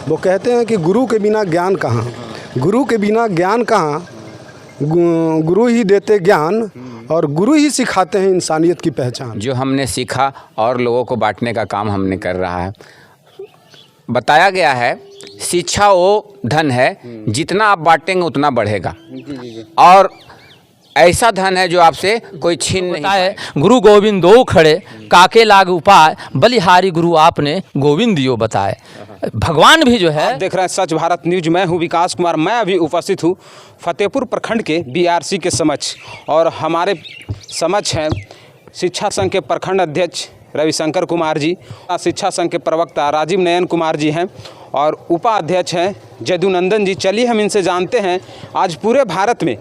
वो कहते हैं कि गुरु के बिना ज्ञान कहाँ, गुरु के बिना ज्ञान कहाँ, गुरु ही देते ज्ञान और गुरु ही सिखाते हैं इंसानियत की पहचान। जो हमने सीखा और लोगों को बांटने का काम हमने कर रहा है। बताया गया है शिक्षा वो धन है, जितना आप बांटेंगे उतना बढ़ेगा, और ऐसा धन है जो आपसे कोई छीन नहीं पाएगा। गुरु गोविंद दो खड़े काके लाग उपाय, बलिहारी गुरु आपने गोविंद दियो बताए। भगवान भी जो है। आप देख रहे हैं सच भारत न्यूज। मैं हूं विकास कुमार। मैं अभी उपस्थित हूं फतेहपुर प्रखंड के बीआरसी के समक्ष, और हमारे समक्ष हैं शिक्षा संघ के प्रखंड अध्यक्ष रविशंकर कुमार जी, शिक्षा संघ के प्रवक्ता राजीव नयन कुमार जी हैं, और उपाध्यक्ष हैं जदुनंदन जी। चलिए हम इनसे जानते हैं। आज पूरे भारत में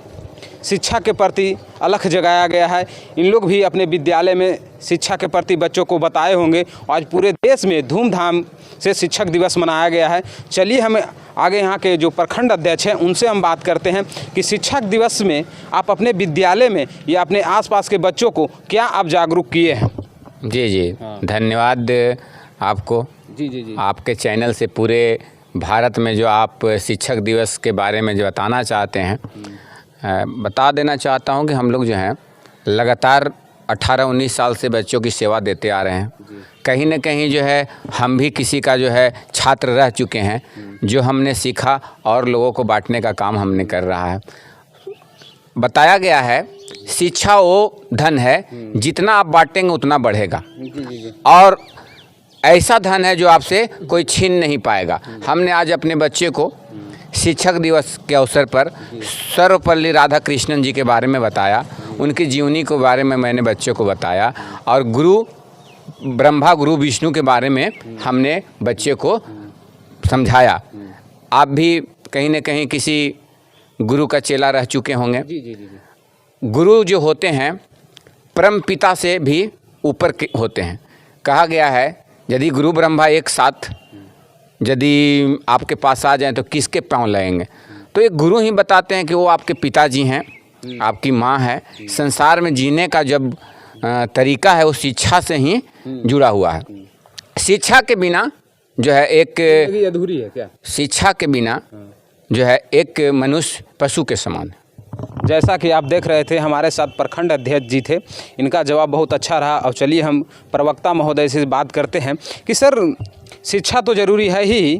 शिक्षा के प्रति अलख जगाया गया है। इन लोग भी अपने विद्यालय में शिक्षा के प्रति बच्चों को बताए होंगे। आज पूरे देश में धूमधाम से शिक्षक दिवस मनाया गया है। चलिए हम आगे यहाँ के जो प्रखंड अध्यक्ष हैं उनसे हम बात करते हैं कि शिक्षक दिवस में आप अपने विद्यालय में या अपने आसपास के बच्चों को क्या आप जागरूक किए हैं। जी जी धन्यवाद आपको। जी आपके चैनल से पूरे भारत में जो आप शिक्षक दिवस के बारे में जो बताना चाहते हैं, बता देना चाहता हूं कि हम लोग जो हैं लगातार 18-19 साल से बच्चों की सेवा देते आ रहे हैं। कहीं न कहीं जो है हम भी किसी का जो है छात्र रह चुके हैं। जो हमने सीखा और लोगों को बांटने का काम हमने कर रहा है। बताया गया है शिक्षा वो धन है, जितना आप बांटेंगे उतना बढ़ेगा, और ऐसा धन है जो आपसे कोई छीन नहीं पाएगा। हमने आज अपने बच्चे को शिक्षक दिवस के अवसर पर सर्वपल्ली राधाकृष्णन जी के बारे में बताया, उनकी जीवनी के बारे में मैंने बच्चों को बताया, और गुरु ब्रह्मा गुरु विष्णु के बारे में हमने बच्चे को समझाया। आप भी कहीं न कहीं किसी गुरु का चेला रह चुके होंगे। गुरु जो होते हैं परम पिता से भी ऊपर के होते हैं। कहा गया है यदि गुरु ब्रह्मा एक साथ यदि आपके पास आ जाएं तो किसके पाँव लगेंगे। तो एक गुरु ही बताते हैं कि वो आपके पिताजी हैं, आपकी माँ है। संसार में जीने का जब तरीका है वो शिक्षा से ही जुड़ा हुआ है। शिक्षा के बिना जो है एक अधूरी है क्या? शिक्षा के बिना जो है एक मनुष्य पशु के समान है। जैसा कि आप देख रहे थे हमारे साथ प्रखंड अध्यक्ष जी थे, इनका जवाब बहुत अच्छा रहा। और चलिए हम प्रवक्ता महोदय से बात करते हैं कि सर शिक्षा तो ज़रूरी है ही,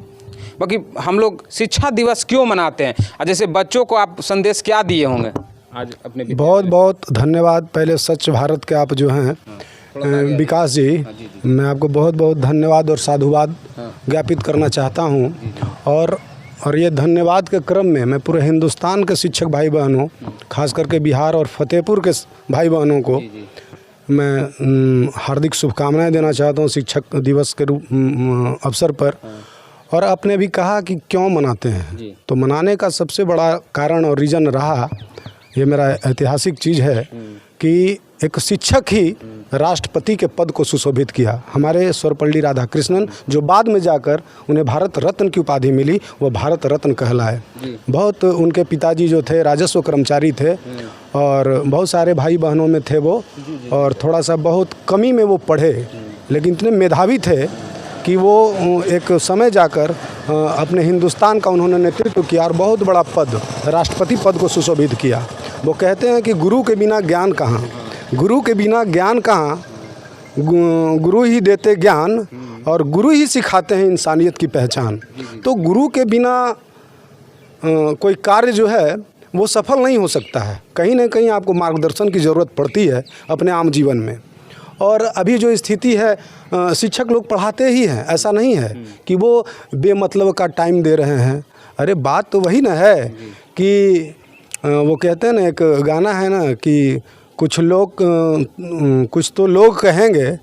बाकी हम लोग शिक्षा दिवस क्यों मनाते हैं, और जैसे बच्चों को आप संदेश क्या दिए होंगे आज अपने? बहुत बहुत धन्यवाद। पहले स्वच्छ भारत के आप जो हैं विकास जी, मैं आपको बहुत बहुत धन्यवाद और साधुवाद ज्ञापित करना चाहता हूं। और ये धन्यवाद के क्रम में मैं पूरे हिंदुस्तान के शिक्षक भाई बहनों, खास करके बिहार और फतेहपुर के भाई बहनों को मैं हार्दिक शुभकामनाएं देना चाहता हूं शिक्षक दिवस के अवसर पर। और आपने भी कहा कि क्यों मनाते हैं, तो मनाने का सबसे बड़ा कारण और रीज़न रहा, ये मेरा ऐतिहासिक चीज़ है कि एक शिक्षक ही राष्ट्रपति के पद को सुशोभित किया। हमारे सर्वपल्ली राधाकृष्णन, जो बाद में जाकर उन्हें भारत रत्न की उपाधि मिली, वो भारत रत्न कहलाए। बहुत उनके पिताजी जो थे राजस्व कर्मचारी थे, और बहुत सारे भाई बहनों में थे वो, और थोड़ा सा बहुत कमी में वो पढ़े, लेकिन इतने मेधावी थे कि वो एक समय जाकर अपने हिंदुस्तान का उन्होंने नेतृत्व किया और बहुत बड़ा पद, राष्ट्रपति पद को सुशोभित किया। वो कहते हैं कि गुरु के बिना ज्ञान कहाँ, गुरु के बिना ज्ञान कहाँ, गुरु ही देते ज्ञान और गुरु ही सिखाते हैं इंसानियत की पहचान। तो गुरु के बिना कोई कार्य जो है वो सफल नहीं हो सकता है। कहीं ना कहीं आपको मार्गदर्शन की ज़रूरत पड़ती है अपने आम जीवन में। और अभी जो स्थिति है, शिक्षक लोग पढ़ाते ही हैं, ऐसा नहीं है कि वो बेमतलब का टाइम दे रहे हैं। अरे बात तो वही ना है कि वो कहते हैं ना, एक गाना है ना कि कुछ तो लोग कहेंगे,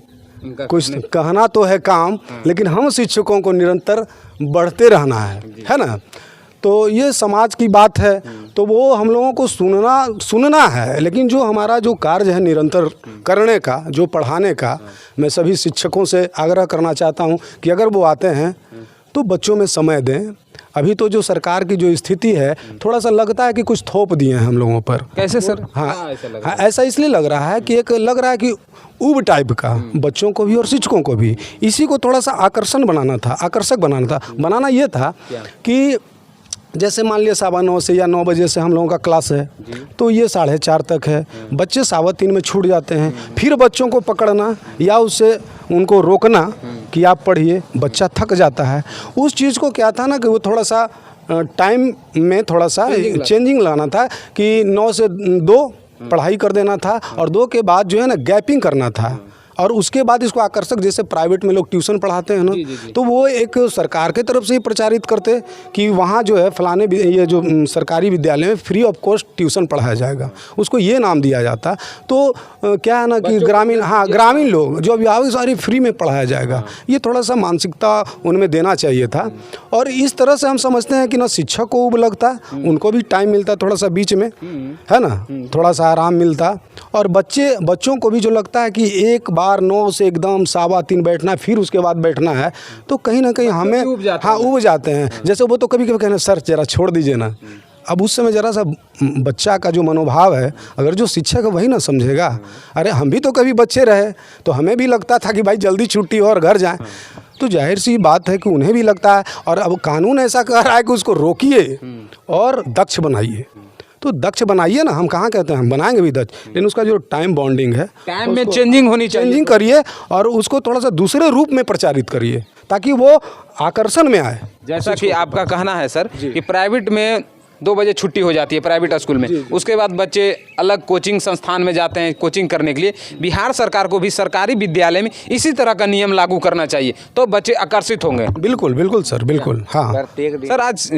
कुछ कहना तो है काम, लेकिन हम शिक्षकों को निरंतर बढ़ते रहना है ना। तो ये समाज की बात है, तो वो हम लोगों को सुनना है, लेकिन जो हमारा जो कार्य है निरंतर करने का, जो पढ़ाने का, मैं सभी शिक्षकों से आग्रह करना चाहता हूँ कि अगर वो आते हैं तो बच्चों में समय दें, अभी तो जो सरकार की जो स्थिति है, थोड़ा सा लगता है कि कुछ थोप दिए हैं हम लोगों पर। कैसे सर? हाँ, ऐसा इसलिए लग रहा है कि एक लग रहा है कि ऊब टाइप का बच्चों को भी और शिक्षकों को भी, इसी को थोड़ा सा आकर्षक बनाना था। बनाना ये था कि जैसे मान लिया 9:15 से या 9 बजे से हम लोगों का क्लास है, तो ये 4:30 तक है, बच्चे 3:15 में छूट जाते हैं। फिर बच्चों को पकड़ना या उससे उनको रोकना कि आप पढ़िए, बच्चा थक जाता है। उस चीज़ को क्या था ना कि वो थोड़ा सा टाइम में थोड़ा सा चेंजिंग लाना था कि 9 से 2 पढ़ाई कर देना था और 2 के बाद जो है ना गैपिंग करना था। और उसके बाद इसको आकर्षक, जैसे प्राइवेट में लोग ट्यूशन पढ़ाते हैं ना, तो वो एक सरकार के तरफ से ही प्रचारित करते कि वहाँ जो है फलाने ये जो सरकारी विद्यालय में फ्री ऑफ कॉस्ट ट्यूशन पढ़ाया जाएगा, उसको ये नाम दिया जाता। तो क्या है ना कि ग्रामीण लोग जो अभिभावक सारी फ्री में पढ़ाया जाएगा, ये थोड़ा सा मानसिकता उनमें देना चाहिए था। और इस तरह से हम समझते हैं कि ना शिक्षक को ऊब लगता, उनको भी टाइम मिलता थोड़ा सा बीच में, है ना, थोड़ा सा आराम मिलता। और बच्चों को भी जो लगता है कि एक बार 9 से एकदम 3:15 बैठना, फिर उसके बाद बैठना है, तो कहीं ना कहीं हमें ऊब जाते हैं। जैसे वो तो कभी कभी कहना सर जरा छोड़ दीजिए ना। अब उस समय ज़रा सा बच्चा का जो मनोभाव है, अगर जो शिक्षक है वही ना समझेगा। अरे हम भी तो कभी बच्चे रहे, तो हमें भी लगता था कि भाई जल्दी छुट्टी हो और घर जाएं। तो जाहिर सी बात है कि उन्हें भी लगता है। और अब कानून ऐसा कह रहा है कि उसको रोकिए और दक्ष बनाइए। तो दक्ष बनाइए ना, हम कहाँ कहते हैं, हम बनाएंगे भी दक्ष, लेकिन उसका जो टाइम बॉन्डिंग है, टाइम में चेंजिंग होनी चाहिए, चेंजिंग करिए और उसको थोड़ा सा दूसरे रूप में प्रचारित करिए ताकि वो आकर्षण में आए। जैसा कि आपका कहना है सर कि प्राइवेट में 2 बजे छुट्टी हो जाती है प्राइवेट स्कूल में, उसके बाद बच्चे अलग कोचिंग संस्थान में जाते हैं कोचिंग करने के लिए। बिहार सरकार को भी सरकारी विद्यालय में इसी तरह का नियम लागू करना चाहिए, तो बच्चे आकर्षित होंगे। बिल्कुल बिल्कुल सर, बिल्कुल। हाँ सर, आज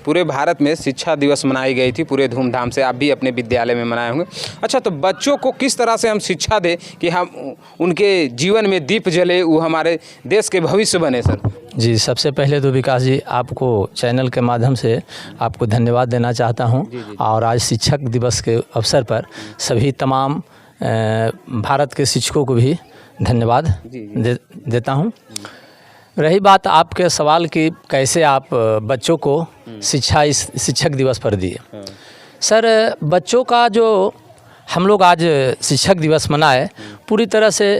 पूरे भारत में शिक्षा दिवस मनाई गई थी पूरे धूमधाम से, आप भी अपने विद्यालय में मनाए होंगे। अच्छा, तो बच्चों को किस तरह से हम शिक्षा दें कि हम उनके जीवन में दीप जले, वो हमारे देश के भविष्य बने? सर जी, सबसे पहले तो विकास जी आपको चैनल के माध्यम से आपको धन्यवाद देना चाहता हूं। और आज शिक्षक दिवस के अवसर पर सभी तमाम भारत के शिक्षकों को भी धन्यवाद देता हूं। रही बात आपके सवाल की कैसे आप बच्चों को शिक्षा इस शिक्षक दिवस पर दिए। सर, बच्चों का जो हम लोग आज शिक्षक दिवस मनाए, पूरी तरह से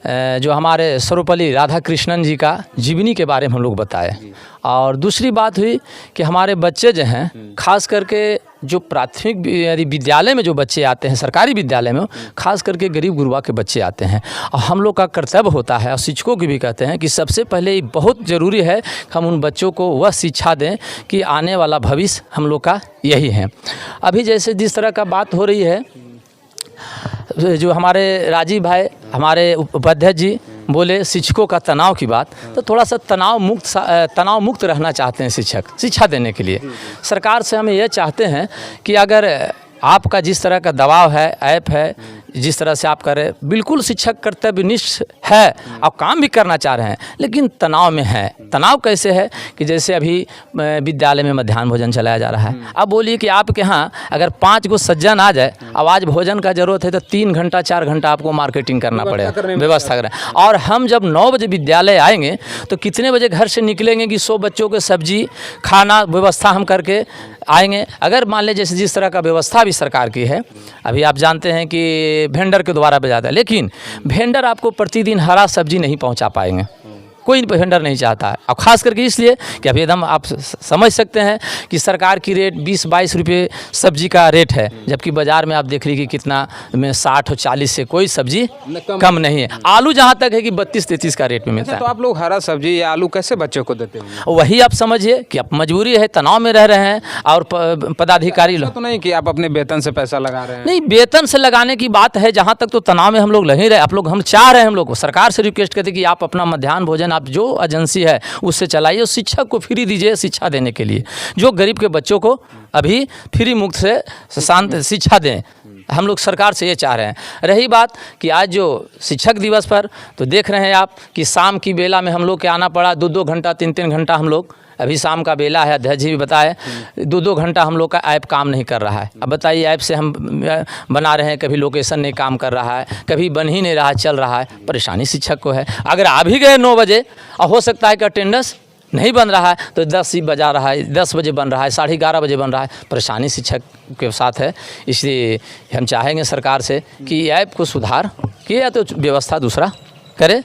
जो हमारे सर्वपल्ली राधाकृष्णन जी का जीवनी के बारे में हम लोग बताए। और दूसरी बात हुई कि हमारे बच्चे जो हैं, खास करके जो प्राथमिक विद्यालय में जो बच्चे आते हैं, सरकारी विद्यालय में, खास करके गरीब गुरबा के बच्चे आते हैं। और हम लोग का कर्तव्य होता है, और शिक्षकों की भी कहते हैं कि सबसे पहले बहुत ज़रूरी है कि हम उन बच्चों को वह शिक्षा दें कि आने वाला भविष्य हम लोग का यही है। अभी जैसे जिस तरह का बात हो रही है, जो हमारे राजीव भाई हमारे उपाध्याय जी बोले शिक्षकों का तनाव की बात, तो थोड़ा सा तनाव मुक्त रहना चाहते हैं शिक्षक शिक्षा देने के लिए। सरकार से हम ये चाहते हैं कि अगर आपका जिस तरह का दबाव है, ऐप है, जिस तरह से आप कर रहे, बिल्कुल शिक्षक कर्तव्यनिष्ठ है, आप काम भी करना चाह रहे हैं, लेकिन तनाव में है। तनाव कैसे है कि जैसे अभी विद्यालय में मध्याह्न भोजन चलाया जा रहा है। अब बोलिए कि आपके यहाँ अगर 5 गो सज्जन आ जाए, अब आज भोजन का ज़रूरत है तो 3 घंटा 4 घंटा आपको मार्केटिंग करना पड़ेगा, व्यवस्था करें। और हम जब 9 बजे विद्यालय आएंगे तो कितने बजे घर से निकलेंगे कि 100 बच्चों के सब्जी खाना व्यवस्था हम करके आएंगे। अगर मान लें जैसे जिस तरह का व्यवस्था भी सरकार की है, अभी आप जानते हैं कि वेंडर के द्वारा भेजाता है, लेकिन वेंडर आपको प्रतिदिन हरा सब्जी नहीं पहुंचा पाएंगे, कोई वेंडर नहीं चाहता है। और ख़ास करके इसलिए कि अभी एकदम आप समझ सकते हैं कि सरकार की रेट 20-22 रुपये सब्जी का रेट है, जबकि बाज़ार में आप देख लीजिए कि कितना में 60 और 40 से कोई सब्जी कम नहीं है। आलू जहाँ तक है कि 32-33 का रेट में मिलता है। तो आप लोग हरा सब्जी या आलू कैसे बच्चों को देते हैं? वही आप समझिए कि आप मजबूरी है, तनाव में रह रहे हैं और पदाधिकारी लोग तो नहीं कि आप अपने वेतन से पैसा लगा रहे हैं? नहीं, वेतन से लगाने की बात है जहाँ तक, तो तनाव में हम लोग नहीं रहे। आप लोग हम चाह रहे हैं, हम लोग को सरकार से रिक्वेस्ट करते कि आप अपना मध्याह्न भोजन आप जो एजेंसी है उससे चलाइए, शिक्षक को फ्री दीजिए शिक्षा देने के लिए, जो गरीब के बच्चों को अभी फ्री मुक्त से शांत शिक्षा दें। हम लोग सरकार से ये चाह रहे हैं। रही बात कि आज जो शिक्षक दिवस पर तो देख रहे हैं आप कि शाम की बेला में हम लोग के आना पड़ा, 2-2 घंटा 3-3 घंटा हम लोग, अभी शाम का बेला है, अध्यक्ष जी भी बताए 2-2 घंटा हम लोग का ऐप काम नहीं कर रहा है। अब बताइए, ऐप से हम बना रहे हैं, कभी लोकेशन नहीं काम कर रहा है, कभी बन ही नहीं रहा, चल रहा है। परेशानी शिक्षक को है। अगर आ भी गए 9 बजे और हो सकता है कि अटेंडेंस नहीं बन रहा है तो 10 ही बजा रहा है, 10 बजे बन रहा है, 11:30 बजे बन रहा है। परेशानी शिक्षक के साथ है। इसलिए हम चाहेंगे सरकार से कि ये ऐप को सुधार किए या तो व्यवस्था दूसरा करे।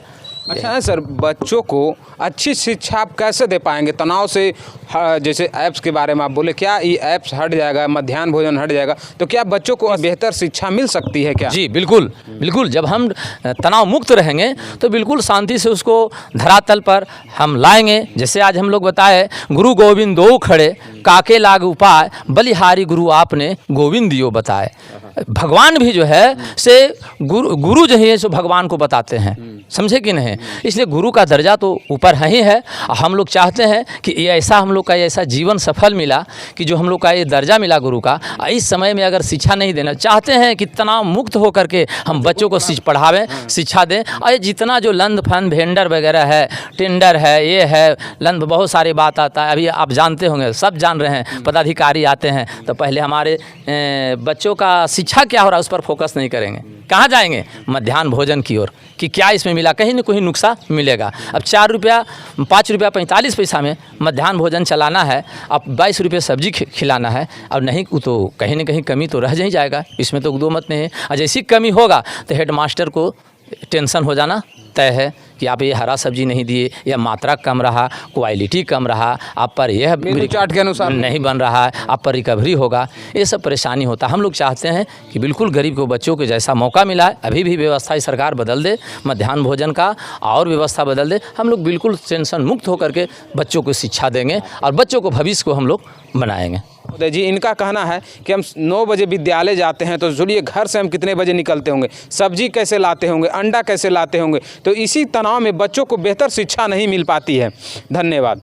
अच्छा है सर, बच्चों को अच्छी शिक्षा आप कैसे दे पाएंगे तनाव से? जैसे ऐप्स के बारे में आप बोले, क्या ये ऐप्स हट जाएगा, मध्याह्न भोजन हट जाएगा तो क्या बच्चों को बेहतर शिक्षा मिल सकती है क्या? जी बिल्कुल बिल्कुल। जब हम तनाव मुक्त रहेंगे तो बिल्कुल शांति से उसको धरातल पर हम लाएंगे। जैसे आज हम लोग बताए, गुरु गोविंद दो खड़े काके लाग उपाय, बलिहारी गुरु आपने गोविंद दियो बताए। भगवान भी जो है से गुरु जो है सो भगवान को बताते हैं, समझे कि नहीं? इसलिए गुरु का दर्जा तो ऊपर ही है। हम लोग चाहते हैं कि ये ऐसा हम लोग का ऐसा जीवन सफल मिला कि जो हम लोग का ये दर्जा मिला गुरु का। इस समय में अगर शिक्षा नहीं देना चाहते हैं कि तनाव मुक्त हो करके हम बच्चों को पढ़ावें, शिक्षा दें। और जितना जो लंद फंद भेंडर वगैरह है, टेंडर है, ये है लंद, बहुत सारी बात आता है। अभी आप जानते होंगे, सब जान रहे हैं, पदाधिकारी आते हैं तो पहले हमारे बच्चों का शिक्षा क्या हो रहा है उस पर फोकस नहीं करेंगे। कहाँ जाएंगे? मध्याह्न भोजन की ओर कि क्या इसमें मिला, कहीं न कहीं नुकसान मिलेगा। अब 4 रुपया 5 रुपया 45 पैसा में मध्याह्न भोजन चलाना है, अब 22 रुपये सब्जी खिलाना है, और नहीं तो कहीं न कहीं कमी तो रह ही जाएगा। इसमें तो दो मत नहीं है। और जैसी कमी होगा तो हेड मास्टर को टेंशन हो जाना तय है कि आप ये हरा सब्जी नहीं दिए, या मात्रा कम रहा, क्वालिटी कम रहा, आप पर यह चार्ट के अनुसार नहीं बन रहा है, आप पर रिकवरी होगा, ये सब परेशानी होता है। हम लोग चाहते हैं कि बिल्कुल गरीब को बच्चों को जैसा मौका मिला है, अभी भी व्यवस्था सरकार बदल दे, मध्याह्न भोजन का और व्यवस्था बदल दे। हम लोग बिल्कुल टेंशन मुक्त होकर के बच्चों को शिक्षा देंगे और बच्चों को भविष्य को हम लोग बनाएंगे। जी, इनका कहना है कि हम 9 बजे विद्यालय जाते हैं तो सुनिए घर से हम कितने बजे निकलते होंगे, सब्जी कैसे लाते होंगे, अंडा कैसे लाते होंगे। तो इसी तनाव में बच्चों को बेहतर शिक्षा नहीं मिल पाती है। धन्यवाद।